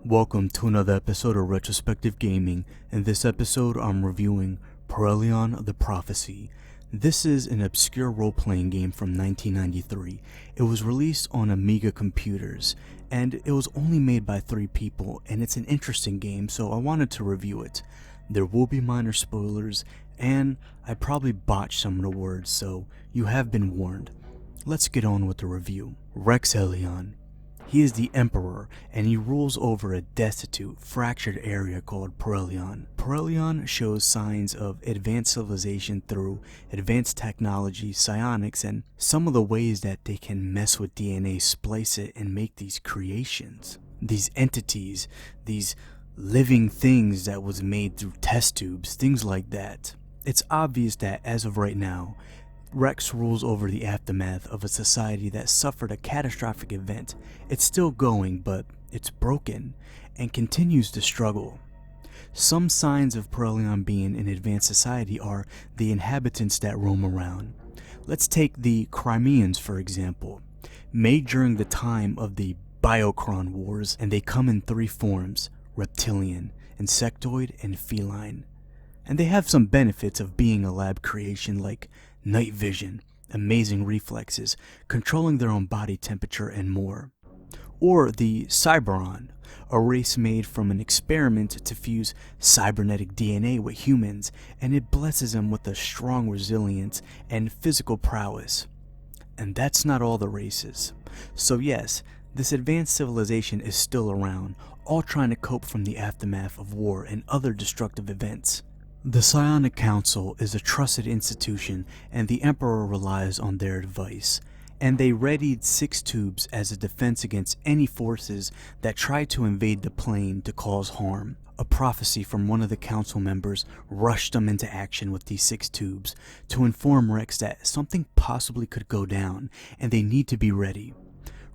Welcome to another episode of Retrospective Gaming. In this episode, I'm reviewing Perihelion the Prophecy. This is an obscure role-playing game from 1993. It was released on Amiga computers, and it was only made by 3 people, and it's an interesting game, so I wanted to review it. There will be minor spoilers, and I probably botched some of the words, so you have been warned. Let's get on with the review. Perihelion. He is the Emperor, and he rules over a destitute, fractured area called Perihelion. Perihelion shows signs of advanced civilization through advanced technology, psionics, and some of the ways that they can mess with DNA, splice it, and make these creations. These entities, these living things that was made through test tubes, things like that. It's obvious that as of right now, Rex rules over the aftermath of a society that suffered a catastrophic event. It's still going, but it's broken and continues to struggle. Some signs of Perihelion being an advanced society are the inhabitants that roam around. Let's take the Crimeans for example, made during the time of the Biocron Wars, and they come in 3 forms: reptilian, insectoid, and feline. And they have some benefits of being a lab creation like night vision, amazing reflexes, controlling their own body temperature, and more. Or the Cyberon, a race made from an experiment to fuse cybernetic DNA with humans, and it blesses them with a strong resilience and physical prowess. And that's not all the races. So yes, this advanced civilization is still around, all trying to cope from the aftermath of war and other destructive events. The Psionic Council is a trusted institution, and the Emperor relies on their advice, and they readied 6 tubes as a defense against any forces that tried to invade the plane to cause harm. A prophecy from one of the council members rushed them into action with these 6 tubes to inform Rex that something possibly could go down, and they need to be ready.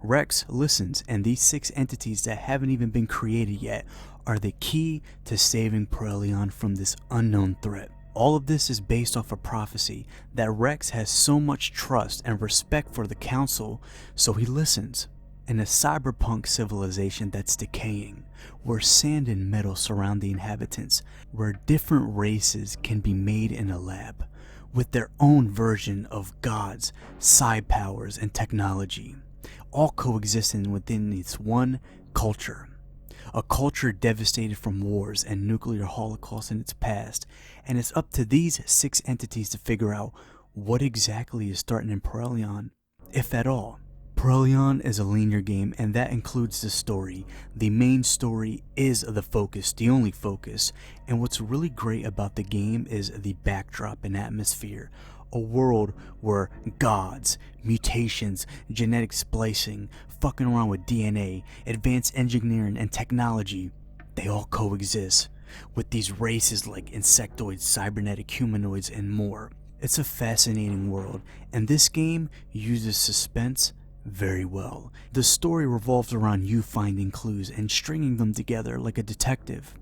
Rex listens, and these 6 entities that haven't even been created yet are the key to saving Perihelion from this unknown threat. All of this is based off a prophecy that Rex has so much trust and respect for the council, so he listens. In a cyberpunk civilization that's decaying, where sand and metal surround the inhabitants, where different races can be made in a lab, with their own version of gods, psi powers, and technology, all coexisting within this one culture. A culture devastated from wars and nuclear holocausts in its past, and it's up to these 6 entities to figure out what exactly is starting in Perihelion, if at all. Perihelion is a linear game, and that includes the story. The main story is the focus, the only focus, and what's really great about the game is the backdrop and atmosphere. A world where gods, mutations, genetic splicing, fucking around with DNA, advanced engineering, and technology, they all coexist with these races like insectoids, cybernetic humanoids, and more. It's a fascinating world, and this game uses suspense very well. The story revolves around you finding clues and stringing them together like a detective.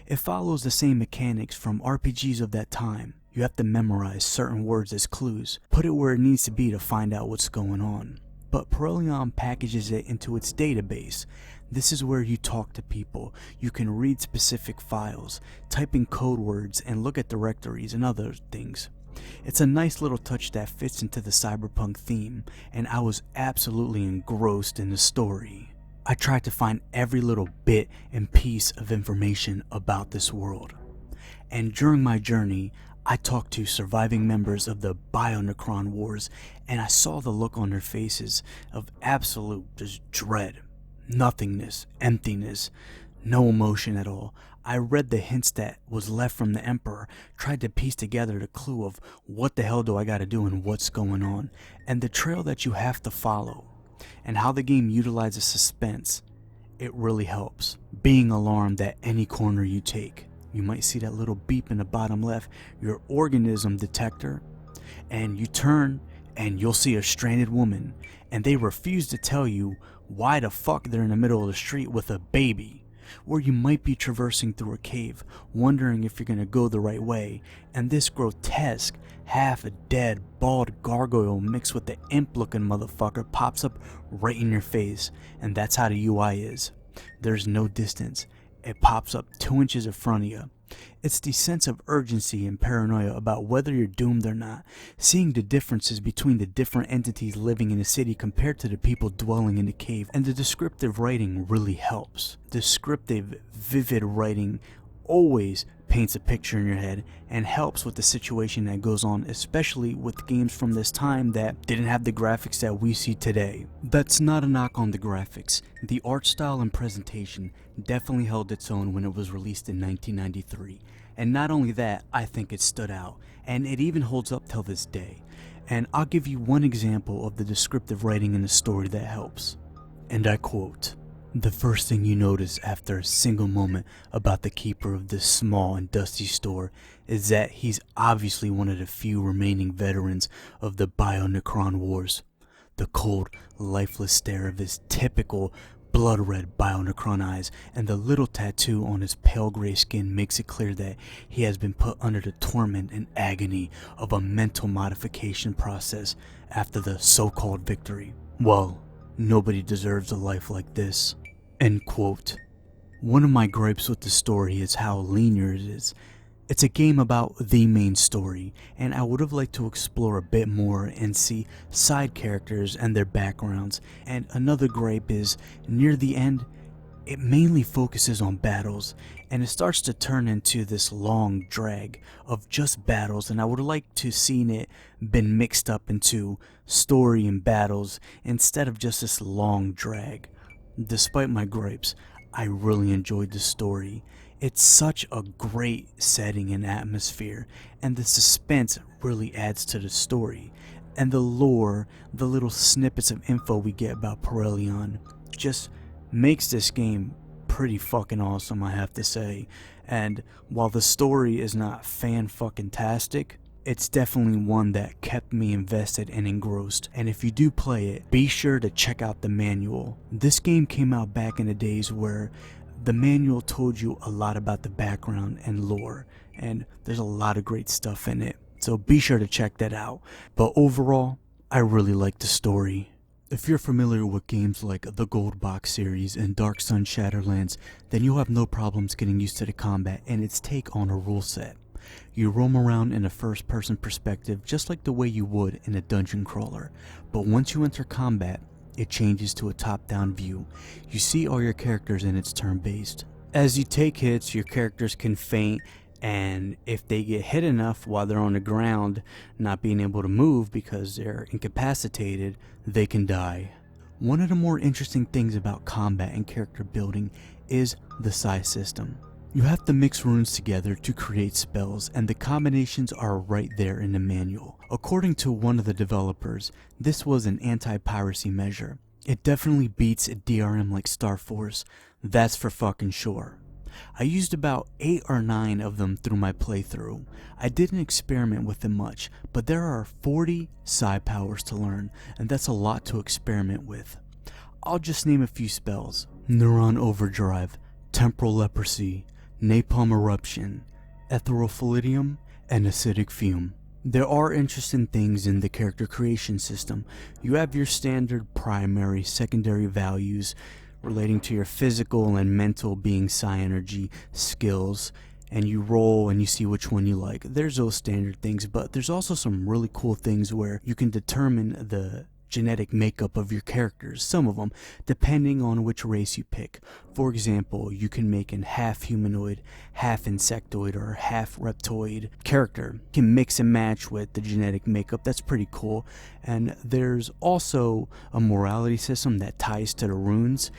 It follows the same mechanics from RPGs of that time. You have to memorize certain words as clues, put it where it needs to be to find out what's going on. But Perihelion packages it into its database. This is where you talk to people, you can read specific files, type in code words, and look at directories and other things. It's a nice little touch that fits into the cyberpunk theme, and I was absolutely engrossed in the story. I tried to find every little bit and piece of information about this world. And during my journey, I talked to surviving members of the Biocron Wars, and I saw the look on their faces of absolute just dread, nothingness, emptiness, no emotion at all. I read the hints that was left from the Emperor, tried to piece together the clue of what the hell do I gotta do and what's going on, and the trail that you have to follow, and how the game utilizes suspense. It really helps. Being alarmed at any corner you take. You might see that little beep in the bottom left, your organism detector, and you turn and you'll see a stranded woman, and they refuse to tell you why the fuck they're in the middle of the street with a baby. Or you might be traversing through a cave, wondering if you're gonna go the right way, and this grotesque, half a dead, bald gargoyle mixed with the imp looking motherfucker pops up right in your face, and that's how the UI is. There's no distance. It pops up 2 inches in front of you. It's the sense of urgency and paranoia about whether you're doomed or not, seeing the differences between the different entities living in a city compared to the people dwelling in the cave, and the descriptive writing really helps. Descriptive, vivid writing always paints a picture in your head and helps with the situation that goes on, especially with games from this time that didn't have the graphics that we see today. That's not a knock on the graphics. The art style and presentation definitely held its own when it was released in 1993. And not only that, I think it stood out, and it even holds up till this day. And I'll give you one example of the descriptive writing in the story that helps. And I quote, "The first thing you notice after a single moment about the keeper of this small and dusty store is that he's obviously one of the few remaining veterans of the Bio-Necron Wars. The cold, lifeless stare of his typical blood-red Bio-Necron eyes and the little tattoo on his pale gray skin makes it clear that he has been put under the torment and agony of a mental modification process after the so-called victory. Well, nobody deserves a life like this." End quote. One of my gripes with the story is how linear it is. It's a game about the main story, and I would have liked to explore a bit more and see side characters and their backgrounds. And another gripe is, near the end, it mainly focuses on battles, and it starts to turn into this long drag of just battles, and I would have liked to seen it been mixed up into story and battles instead of just this long drag. Despite my gripes, I really enjoyed the story. It's such a great setting and atmosphere, and the suspense really adds to the story. And the lore, the little snippets of info we get about Perihelion, just makes this game pretty fucking awesome, I have to say. And while the story is not fan-fucking-tastic, it's definitely one that kept me invested and engrossed. And if you do play it, be sure to check out the manual. This game came out back in the days where the manual told you a lot about the background and lore, and there's a lot of great stuff in it, so be sure to check that out. But overall, I really like the story. If you're familiar with games like the Gold Box series and Dark Sun Shatterlands, then you'll have no problems getting used to the combat and its take on a rule set. You roam around in a first-person perspective just like the way you would in a dungeon crawler, but once you enter combat, it changes to a top-down view. You see all your characters and it's turn-based. As you take hits, your characters can faint, and if they get hit enough while they're on the ground, not being able to move because they're incapacitated, they can die. One of the more interesting things about combat and character building is the psi system. You have to mix runes together to create spells, and the combinations are right there in the manual. According to one of the developers, this was an anti-piracy measure. It definitely beats a DRM like Star Force, that's for fucking sure. I used about 8 or 9 of them through my playthrough. I didn't experiment with them much, but there are 40 psi powers to learn, and that's a lot to experiment with. I'll just name a few spells: Neuron Overdrive, Temporal Leprosy, Napalm Eruption, Etherophilidium, and Acidic Fume. There are interesting things in the character creation system. You have your standard primary, secondary values relating to your physical and mental being psi energy skills, and you roll and you see which one you like. There's those standard things, but there's also some really cool things where you can determine the genetic makeup of your characters, some of them, depending on which race you pick. For example, you can make an half humanoid, half insectoid, or half reptoid character. You can mix and match with the genetic makeup. That's pretty cool. And there's also a morality system that ties to the runes.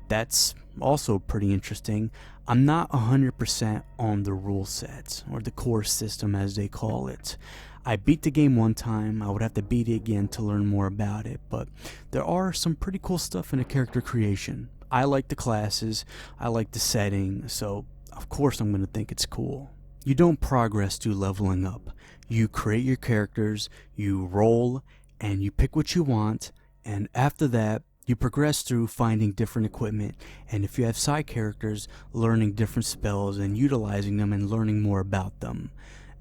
That's also pretty interesting. I'm not 100% on the rule sets, or the core system as they call it. I beat the game one time, I would have to beat it again to learn more about it, but there are some pretty cool stuff in the character creation. I like the classes, I like the setting, so of course I'm going to think it's cool. You don't progress through leveling up. You create your characters, you roll, and you pick what you want, and after that, you progress through finding different equipment, and if you have side characters, learning different spells and utilizing them and learning more about them.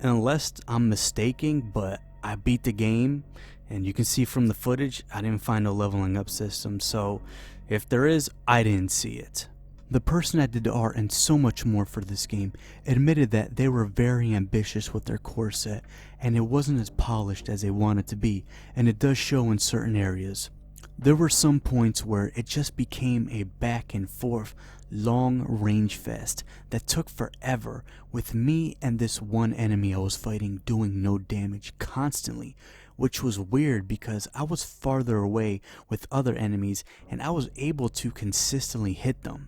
Unless I'm mistaken, but I beat the game, and you can see from the footage, I didn't find a leveling up system, so if there is, I didn't see it. The person that did the art and so much more for this game admitted that they were very ambitious with their core set and it wasn't as polished as they wanted to be, and it does show in certain areas. There were some points where it just became a back and forth long range fest that took forever, with me and this one enemy I was fighting doing no damage constantly, which was weird because I was farther away with other enemies and I was able to consistently hit them.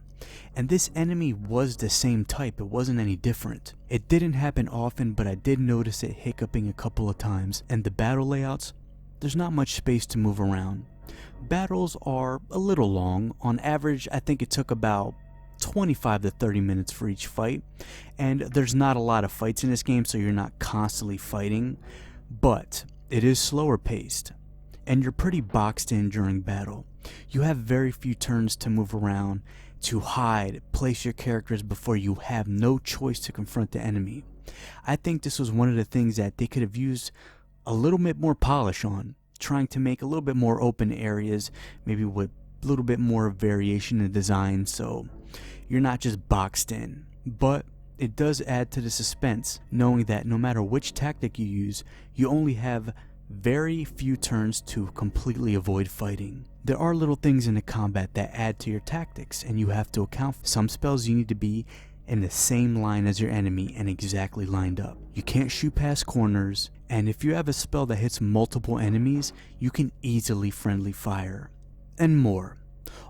And this enemy was the same type, it wasn't any different. It didn't happen often, but I did notice it hiccuping a couple of times, and the battle layouts, there's not much space to move around. Battles are a little long. On average, I think it took about 25 to 30 minutes for each fight, and there's not a lot of fights in this game, so you're not constantly fighting, but it is slower paced, and you're pretty boxed in during battle. You have very few turns to move around, to hide, place your characters before you have no choice to confront the enemy. I think this was one of the things that they could have used a little bit more polish on, trying to make a little bit more open areas, maybe with a little bit more variation in design, so you're not just boxed in. But it does add to the suspense, knowing that no matter which tactic you use, you only have very few turns to completely avoid fighting. There are little things in the combat that add to your tactics, and you have to account for. Some spells you need to be in the same line as your enemy and exactly lined up. You can't shoot past corners, and if you have a spell that hits multiple enemies, you can easily friendly fire, and more.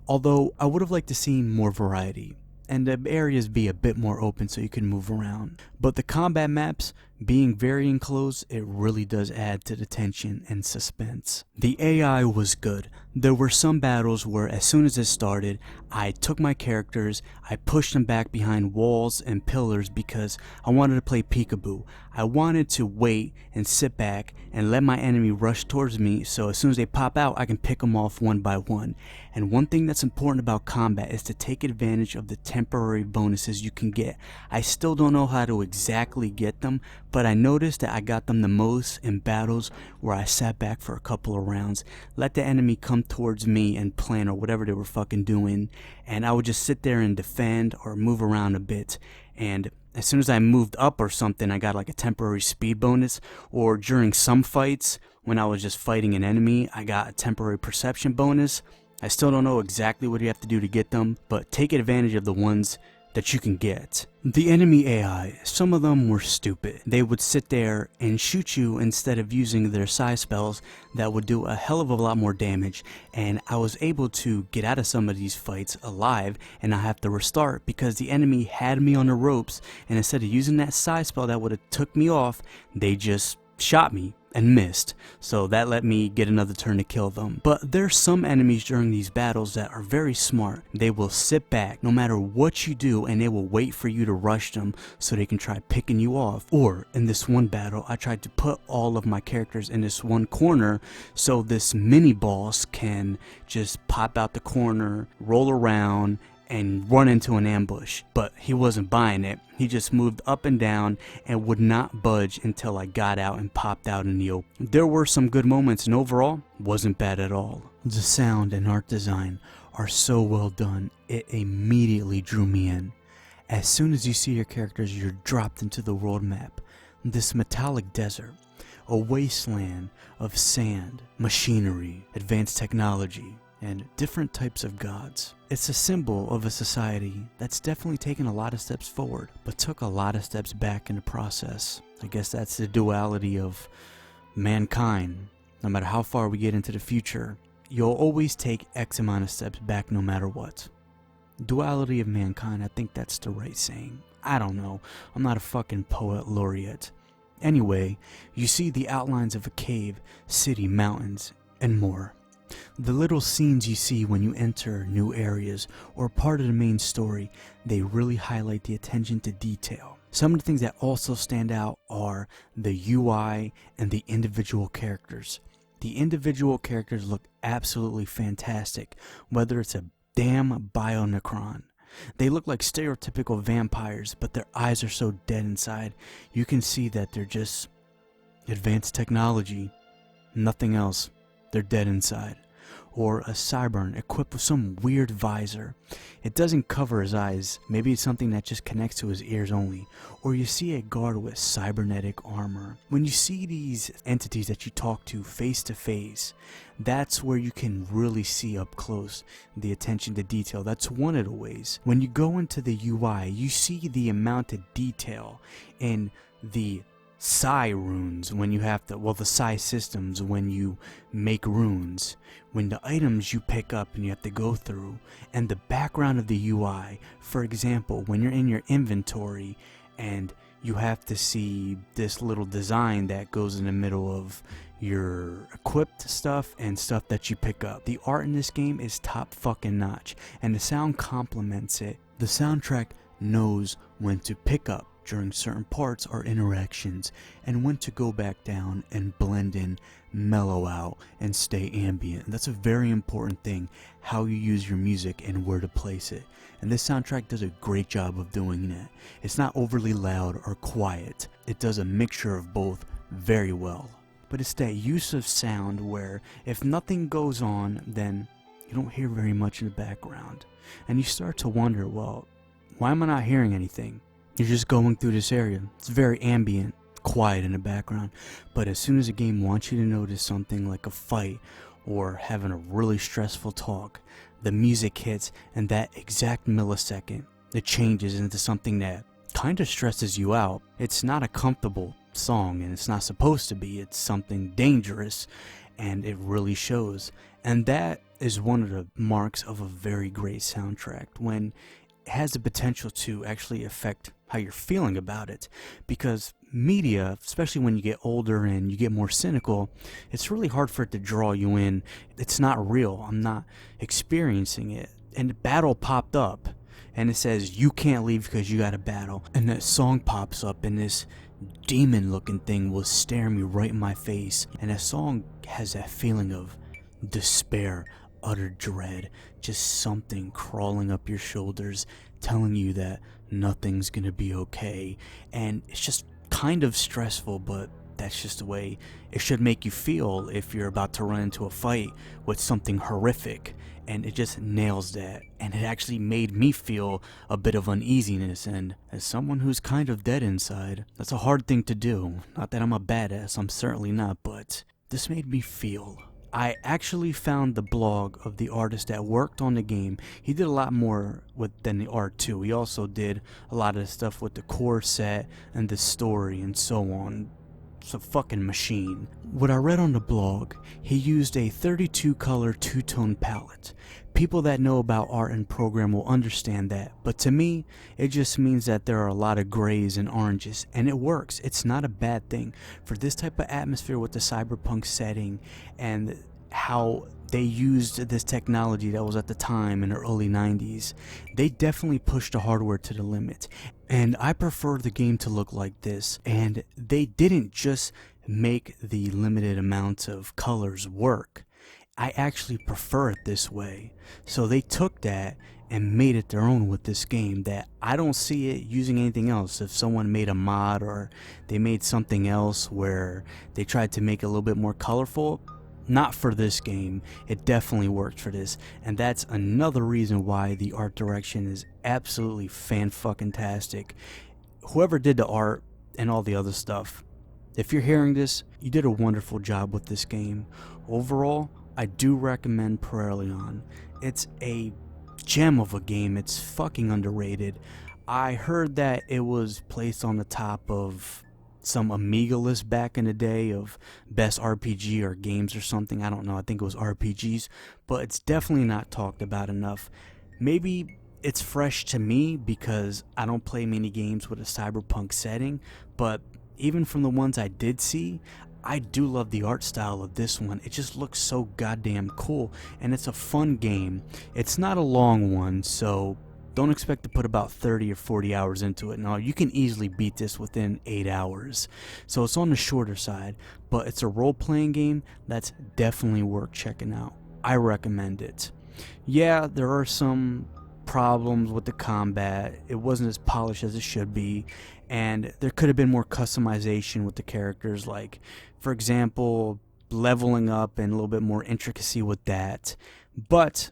Although I would have liked to see more variety, and the areas be a bit more open so you can move around. But the combat maps being very enclosed, it really does add to the tension and suspense. The AI was good. There were some battles where as soon as it started, I took my characters, I pushed them back behind walls and pillars because I wanted to play peekaboo. I wanted to wait and sit back and let my enemy rush towards me, so as soon as they pop out, I can pick them off one by one. And one thing that's important about combat is to take advantage of the temporary bonuses you can get. I still don't know how to exactly get them, but I noticed that I got them the most in battles where I sat back for a couple of rounds, let the enemy come towards me and plan or whatever they were fucking doing, and I would just sit there and defend or move around a bit. And as soon as I moved up or something, I got like a temporary speed bonus, or during some fights when I was just fighting an enemy, I got a temporary perception bonus. I still don't know exactly what you have to do to get them, but take advantage of the ones that you can get. The enemy AI, some of them were stupid. They would sit there and shoot you instead of using their psi spells that would do a hell of a lot more damage, and I was able to get out of some of these fights alive and not have to restart because the enemy had me on the ropes, and instead of using that psi spell that would have took me off, they just shot me and missed, so that let me get another turn to kill them. But there's some enemies during these battles that are very smart. They will sit back no matter what you do and they will wait for you to rush them so they can try picking you off. Or in this one battle, I tried to put all of my characters in this one corner so this mini boss can just pop out the corner, roll around, and run into an ambush, but he wasn't buying it. He just moved up and down and would not budge until I got out and popped out in the open. There were some good moments, and overall, wasn't bad at all. The sound and art design are so well done, it immediately drew me in. As soon as you see your characters, you're dropped into the world map. This metallic desert, a wasteland of sand, machinery, advanced technology, and different types of gods. It's a symbol of a society that's definitely taken a lot of steps forward, but took a lot of steps back in the process. I guess that's the duality of mankind. No matter how far we get into the future, you'll always take X amount of steps back no matter what. Duality of mankind, I think that's the right saying. I don't know, I'm not a fucking poet laureate. Anyway, you see the outlines of a cave, city, mountains, and more. The little scenes you see when you enter new areas or part of the main story, they really highlight the attention to detail. Some of the things that also stand out are the UI and the individual characters. The individual characters look absolutely fantastic, whether it's a damn Bionecron. They look like stereotypical vampires, but their eyes are so dead inside, you can see that they're just advanced technology, nothing else. They're dead inside. or a Cybern equipped with some weird visor. It doesn't cover his eyes, maybe it's something that just connects to his ears only. Or you see a guard with cybernetic armor. When you see these entities that you talk to face, that's where you can really see up close the attention to detail. That's one of the ways. When you go into the UI, you see the amount of detail in the psi runes when you have to, the psi systems when you make runes, when the items you pick up and you have to go through, and the background of the UI. For example, when you're in your inventory and you have to see this little design that goes in the middle of your equipped stuff and stuff that you pick up. The art in this game is top fucking notch, and the sound complements it. The soundtrack knows when to pick up during certain parts or interactions, and when to go back down and blend in, mellow out, and stay ambient. That's a very important thing, how you use your music and where to place it. And this soundtrack does a great job of doing that. It's not overly loud or quiet. It does a mixture of both very well. But it's that use of sound where if nothing goes on, then you don't hear very much in the background. And you start to wonder, well, why am I not hearing anything? You're just going through this area. It's very ambient, quiet in the background. But as soon as a game wants you to notice something like a fight or having a really stressful talk, the music hits, and that exact millisecond, it changes into something that kind of stresses you out. It's not a comfortable song, and it's not supposed to be. It's something dangerous, and it really shows. And that is one of the marks of a very great soundtrack, when it has the potential to actually affect how you're feeling about it. Because media, especially when you get older and you get more cynical, it's really hard for it to draw you in. It's not real. I'm not experiencing it. And the battle popped up, and it says you can't leave because you got a battle, and that song pops up, and this demon looking thing will stare me right in my face. And that song has that feeling of despair, utter dread, just something crawling up your shoulders telling you that nothing's gonna be okay. And it's just kind of stressful, but that's just the way it should make you feel if you're about to run into a fight with something horrific. And it just nails that, and it actually made me feel a bit of uneasiness, and as someone who's kind of dead inside, that's a hard thing to do. Not that I'm a badass, I'm certainly not, but this made me feel. I actually found the blog of the artist that worked on the game. He did a lot more than the art too. He also did a lot of the stuff with the core set and the story and so on. It's a fucking machine. What I read on the blog, he used a 32 color two-tone palette. People that know about art and program will understand that, but to me, it just means that there are a lot of grays and oranges, and it works. It's not a bad thing. For this type of atmosphere with the cyberpunk setting and how they used this technology that was at the time in the early 90s, they definitely pushed the hardware to the limit. And I prefer the game to look like this, and they didn't just make the limited amount of colors work. I actually prefer it this way. So they took that and made it their own with this game, that I don't see it using anything else. If someone made a mod or they made something else where they tried to make it a little bit more colorful, not for this game. It definitely worked for this, and that's another reason why the art direction is absolutely fan-fucking-tastic. Whoever did the art and all the other stuff, if you're hearing this, you did a wonderful job with this game. Overall, I do recommend Perihelion. It's a gem of a game. It's fucking underrated. I heard that it was placed on the top of some Amiga list back in the day of best RPG or games or something. I don't know. I think it was RPGs, but it's definitely not talked about enough. Maybe it's fresh to me because I don't play many games with a cyberpunk setting, but even from the ones I did see, I do love the art style of this one. It just looks so goddamn cool, and it's a fun game. It's not a long one, so don't expect to put about 30 or 40 hours into it. No, you can easily beat this within 8 hours. So it's on the shorter side, but it's a role-playing game that's definitely worth checking out. I recommend it. Yeah, there are some problems with the combat. It wasn't as polished as it should be, and there could have been more customization with the characters. Like, for example, leveling up and a little bit more intricacy with that. But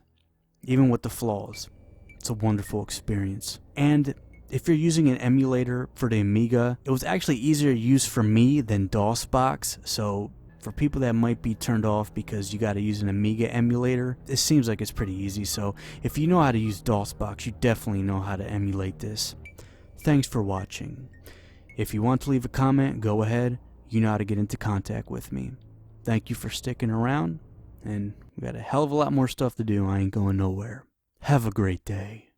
even with the flaws, it's a wonderful experience. And if you're using an emulator for the Amiga, it was actually easier to use for me than DOSBox. So for people that might be turned off because you got to use an Amiga emulator, it seems like it's pretty easy. So if you know how to use DOSBox, you definitely know how to emulate this. Thanks for watching. If you want to leave a comment, go ahead. You know how to get into contact with me. Thank you for sticking around, and we got a hell of a lot more stuff to do. I ain't going nowhere. Have a great day.